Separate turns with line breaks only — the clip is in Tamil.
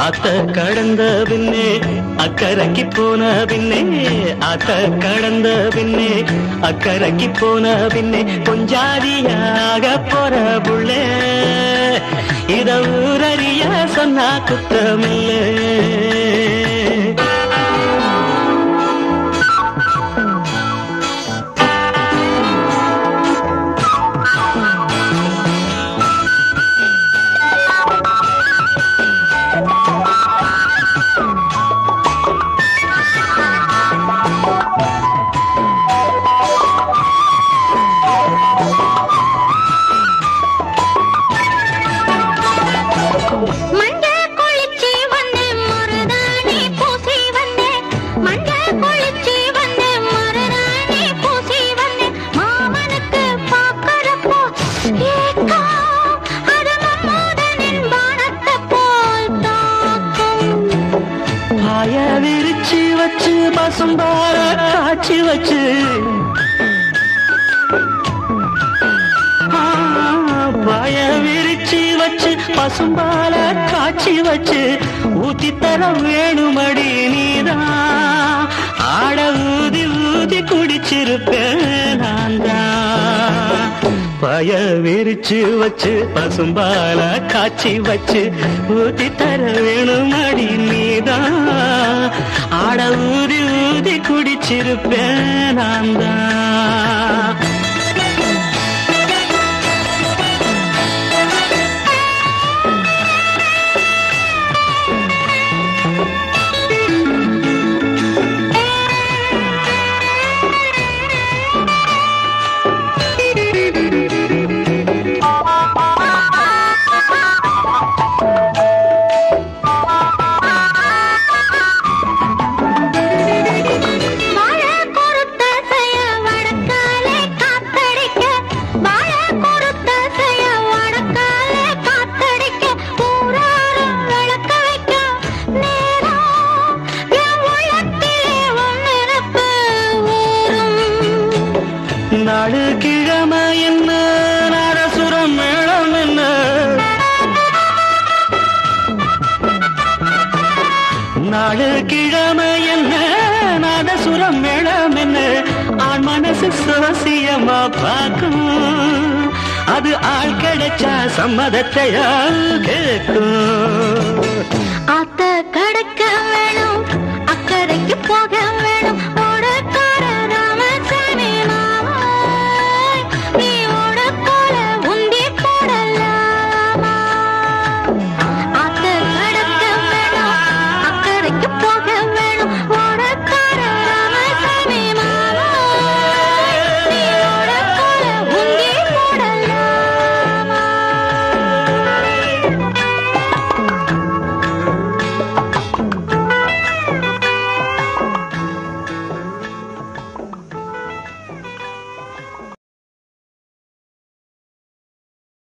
ஆத்த கடந்த பின்னே அக்கறைக்கு போன பின்னே ஆத்த கடந்த பின்னே அக்கறைக்கு போன பின்னே கொஞ்சாதியாக போற புள்ளே இத ஊரறிய சொன்னா குத்தமில்லை. விரிச்சு வச்சு பசும்பார காட்சி வச்சு பாய விரிச்சு வச்சு பசும்பால காட்சி வச்சு ஊத்தி தர வேணுமடி நீதான் ஆட ஊதி ஊதி குடிச்சிருப்பேன் நான் தான். பாய விரிச்சு வச்சு பசும்பால காட்சி வச்சு ஊத்தி தர வேணுமடி நீதான் ஆட ஊதி ஊதி குடிச்சிருப்பேன் நான் தான். நாடு கிழமை என்ன நரசுரம் மேளம் என்ன நாடு கிழமை என்ன நாதசுரம் மேளம் என்ன ஆண் மனசு சுவசியமா பார்க்கும் அது ஆள் கிடைச்சா சம்மதத்தையா கேட்கும்.
ஆத்த கடக்க வேணும் அக்கறைக்கு போக வேணும்